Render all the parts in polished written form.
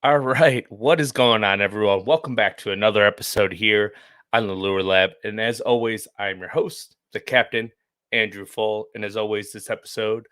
All right, what is going on, everyone? Welcome back to another episode here on the Lure Lab. And as always, I'm your host, the captain, Andrew Full. And as always, this episode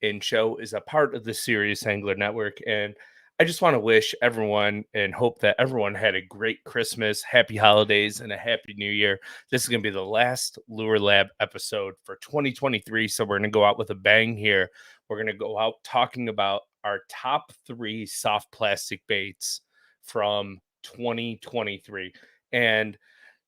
and show is a part of the Serious Angler Network. And I just want to wish everyone and hope that everyone had a great Christmas, happy holidays, and a happy new year. This is going to be the last Lure Lab episode for 2023. So we're going to go out with a bang here. We're going to go out talking about our top three soft plastic baits from 2023. And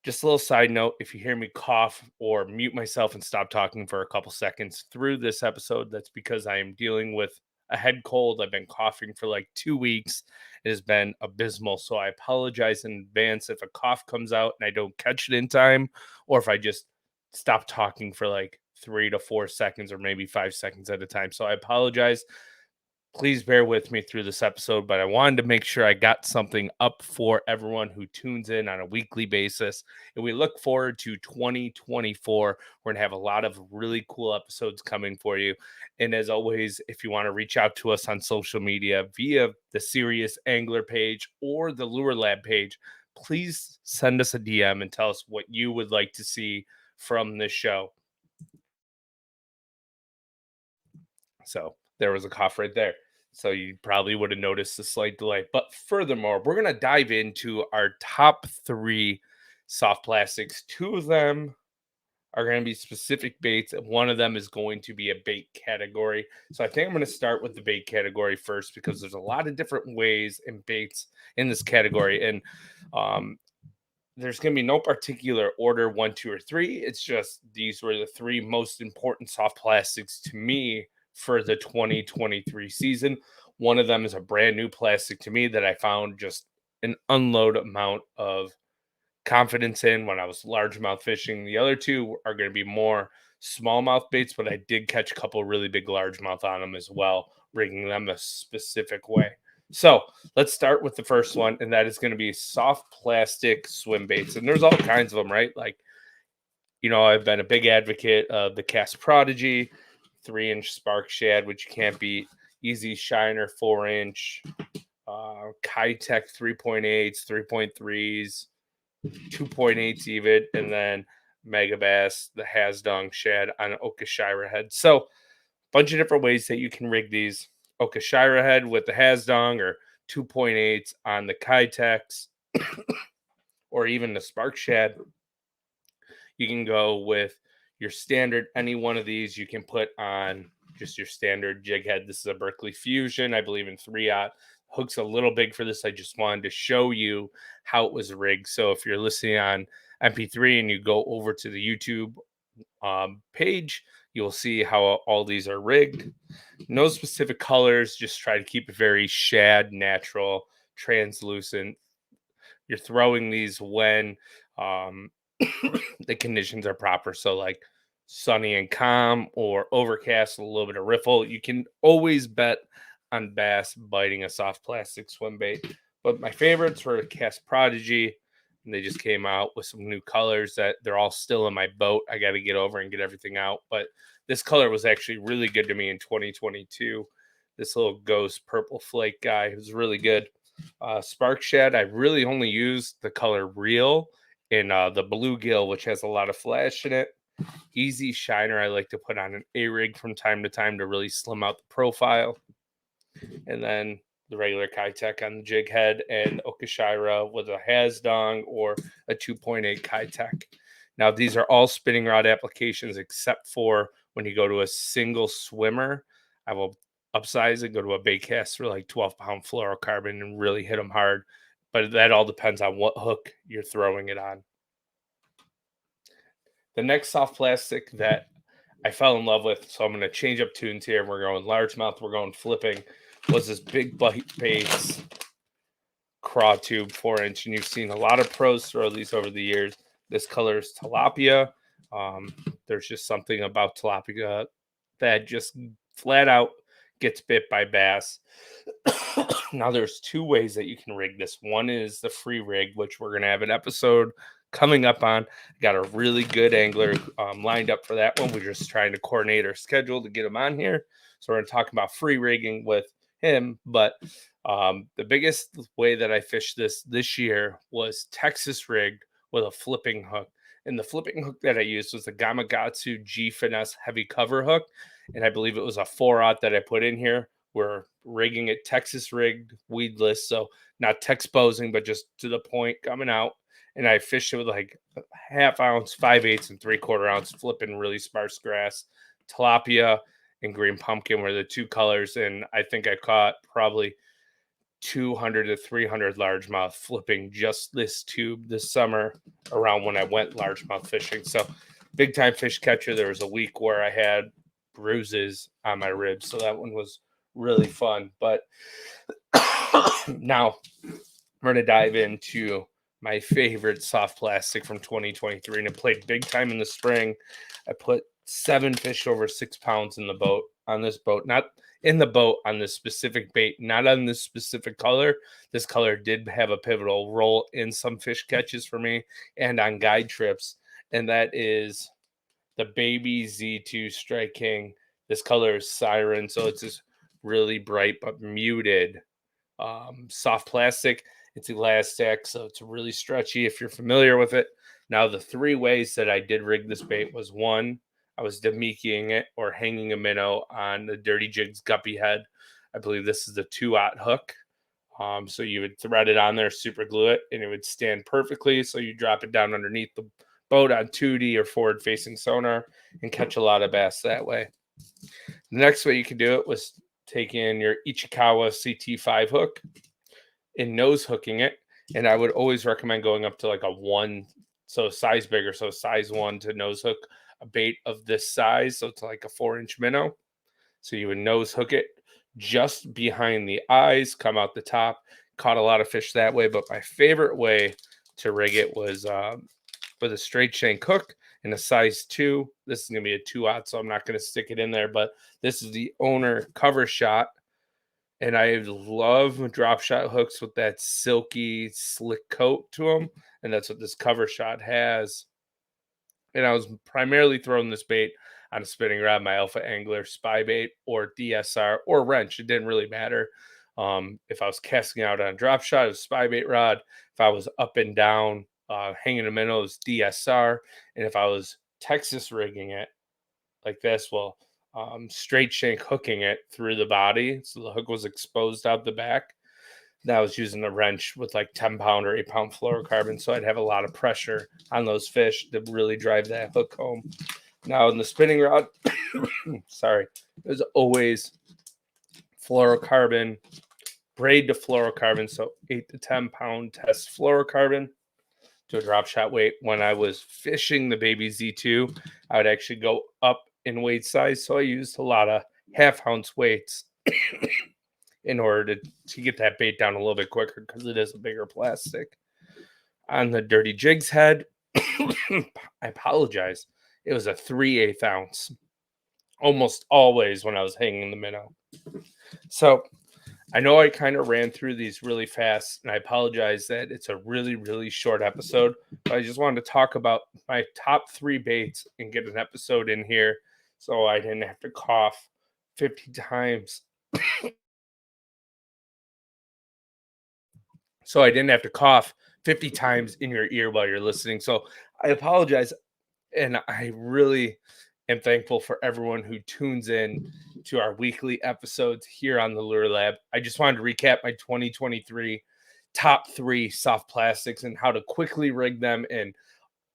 just a little side note, if you hear me cough or mute myself and stop talking for a couple seconds through this episode, that's because I am dealing with a head cold. I've been coughing for like 2 weeks. It has been abysmal. So I apologize in advance if a cough comes out and I don't catch it in time, or if I just stop talking for like 3 to 4 seconds or maybe 5 seconds at a time. So I apologize. Please bear with me through this episode, but I wanted to make sure I got something up for everyone who tunes in on a weekly basis. And we look forward to 2024. We're going to have a lot of really cool episodes coming for you. And as always, if you want to reach out to us on social media via the Serious Angler page or the Lure Lab page, please send us a DM and tell us what you would like to see from this show. So there was a cough right there. So you probably would have noticed a slight delay. But furthermore, we're going to dive into our top three soft plastics. Two of them are going to be specific baits, and one of them is going to be a bait category. So I think I'm going to start with the bait category first because there's a lot of different ways and baits in this category. And there's going to be no particular order, one, two, or three. It's just these were the three most important soft plastics to me for the 2023 season. One of them is a brand new plastic to me that I found just an unload amount of confidence in when I was largemouth fishing. The other two are going to be more smallmouth baits, but I did catch a couple really big largemouth on them as well, rigging them a specific way. So let's start with the first one, and that is going to be soft plastic swim baits. And there's all kinds of them, right? Like, I've been a big advocate of the Cast Prodigy, 3-inch spark shad, which you can't beat, Easy Shiner 4-inch, Kitech 3.8s, 3.3s, 2.8s even, and then Mega Bass, the Hasdong shad on an Okashira head. So a bunch of different ways that you can rig these. Okashira head with the Hasdong or 2.8s on the Kitechs or even the Spark Shad. You can go with your standard, any one of these you can put on just your standard jig head. This is a Berkeley Fusion, I believe in 3/0. Hook's a little big for this. I just wanted to show you how it was rigged. So if you're listening on MP3 and you go over to the YouTube page, you'll see how all these are rigged. No specific colors, just try to keep it very shad, natural, translucent. You're throwing these when the conditions are proper. So like sunny and calm or overcast, a little bit of riffle. You can always bet on bass biting a soft plastic swim bait. But my favorites were Cast Prodigy. And they just came out with some new colors that they're all still in my boat. I got to get over and get everything out. But this color was actually really good to me in 2022. This little ghost purple flake guy was really good. Spark Shad, I really only used the color Real in the bluegill, which has a lot of flash in it. Easy Shiner, I like to put on an A-rig from time to time to really slim out the profile. And then the regular Kitech on the jig head and Okashira with a Hasdong or a 2.8 Kitech. Now, these are all spinning rod applications except for when you go to a single swimmer. I will upsize it, go to a bait cast for like 12-pound fluorocarbon and really hit them hard. But that all depends on what hook you're throwing it on. The next soft plastic that I fell in love with, so I'm going to change up tunes here. We're going largemouth, we're going flipping, was this big bite baits craw tube 4-inch. And you've seen a lot of pros throw these over the years. This color is tilapia. There's just something about tilapia that just flat out gets bit by bass. Now there's two ways that you can rig this. One is the free rig, which we're going to have an episode coming up on. Got a really good angler lined up for that one. We're just trying to coordinate our schedule to get him on here. So we're going to talk about free rigging with him. But The biggest way that I fished this year was Texas rigged with a flipping hook. And the flipping hook that I used was a Gamakatsu G Finesse heavy cover hook. And I believe it was a 4/0 that I put in here. We're rigging it Texas rigged, weedless. So not texposing, but just to the point coming out. And I fished it with like a ½ ounce, 5/8, and 3/4 ounce flipping really sparse grass. Tilapia and green pumpkin were the two colors. And I think I caught probably 200 to 300 largemouth flipping just this tube this summer around when I went largemouth fishing. So big time fish catcher. There was a week where I had bruises on my ribs. So that one was really fun. But now we're going to dive into my favorite soft plastic from 2023. And it played big time in the spring. I put 7 fish over 6 pounds in the boat on this boat, not in the boat on this specific bait, not on this specific color. This color did have a pivotal role in some fish catches for me and on guide trips. And that is the Baby Z2 Strike King. This color is Siren. So it's this really bright but muted soft plastic. It's elastic, so it's really stretchy if you're familiar with it. Now, the 3 ways that I did rig this bait was: 1, I was demikiing it or hanging a minnow on the Dirty Jigs guppy head. I believe this is the 2/0 hook. So you would thread it on there, super glue it, and it would stand perfectly. So you drop it down underneath the boat on 2D or forward facing sonar and catch a lot of bass that way. The next way you could do it was taking your Ichikawa CT5 hook and nose hooking it. And I would always recommend going up to like a 1, so size bigger, so size 1 to nose hook a bait of this size. So it's like a 4-inch minnow. So you would nose hook it just behind the eyes, come out the top. Caught a lot of fish that way. But my favorite way to rig it was with a straight shank hook and a size 2. This is going to be a 2/0, so I'm not going to stick it in there. But this is the owner cover shot. And I love drop shot hooks with that silky, slick coat to them. And that's what this cover shot has. And I was primarily throwing this bait on a spinning rod, my Alpha Angler spy bait or DSR or wrench. It didn't really matter. If I was casting out on a drop shot, it was spy bait rod. If I was up and down, hanging a minnow, it was DSR. And if I was Texas rigging it like this, well, straight shank hooking it through the body. So the hook was exposed out the back. Now I was using a wrench with like 10-pound or 8-pound fluorocarbon. So I'd have a lot of pressure on those fish to really drive that hook home. Now in the spinning rod, sorry, there's always fluorocarbon, braid to fluorocarbon. So 8 to 10-pound test fluorocarbon to a drop shot weight. When I was fishing the Baby Z2, I would actually go up in weight size. So I used a lot of ½ ounce weights in order to get that bait down a little bit quicker because it is a bigger plastic. On the Dirty Jigs head, I apologize. It was a 3/8 ounce almost always when I was hanging the minnow. So I know I kind of ran through these really fast, and I apologize that it's a really, really short episode, but I just wanted to talk about my top 3 baits and get an episode in here so I didn't have to cough 50 times. So I didn't have to cough 50 times in your ear while you're listening. So I apologize. And I really am thankful for everyone who tunes in to our weekly episodes here on the Lure Lab. I just wanted to recap my 2023 top 3 soft plastics and how to quickly rig them and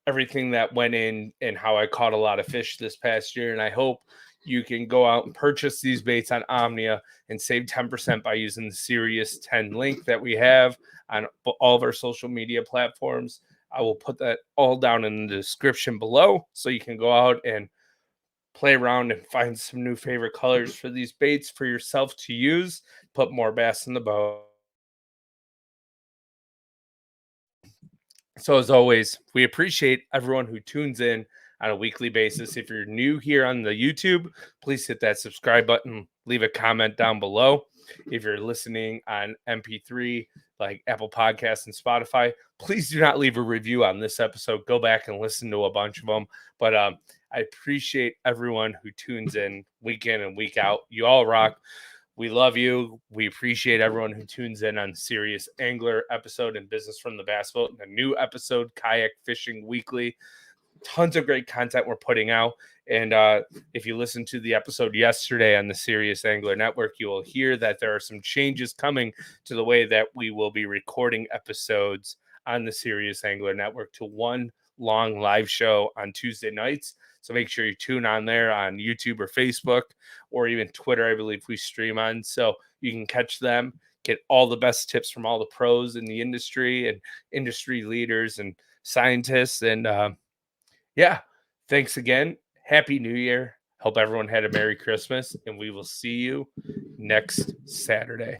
everything that went in and how I caught a lot of fish this past year. And I hope you can go out and purchase these baits on Omnia and save 10% by using the Serious 10 link that we have on all of our social media platforms. I will put that all down in the description below so you can go out and play around and find some new favorite colors for these baits for yourself to use, put more bass in the boat. So as always, we appreciate everyone who tunes in on a weekly basis. If you're new here on the YouTube, please hit that subscribe button, leave a comment down below. If you're listening on MP3 like Apple Podcasts and Spotify, please do not leave a review on this episode. Go back and listen to a bunch of them. But I appreciate everyone who tunes in week and week out. You all rock. We love you. We appreciate everyone who tunes in on Serious Angler episode and Business from the Bass Boat, and a new episode, Kayak Fishing Weekly. Tons of great content we're putting out. And if you listen to the episode yesterday on the Serious Angler Network, you will hear that there are some changes coming to the way that we will be recording episodes on the Serious Angler Network to one long live show on Tuesday nights. So make sure you tune on there on YouTube or Facebook or even Twitter, I believe we stream on. So you can catch them, get all the best tips from all the pros in the industry and industry leaders and scientists. And yeah, thanks again. Happy New Year. Hope everyone had a Merry Christmas, and we will see you next Saturday.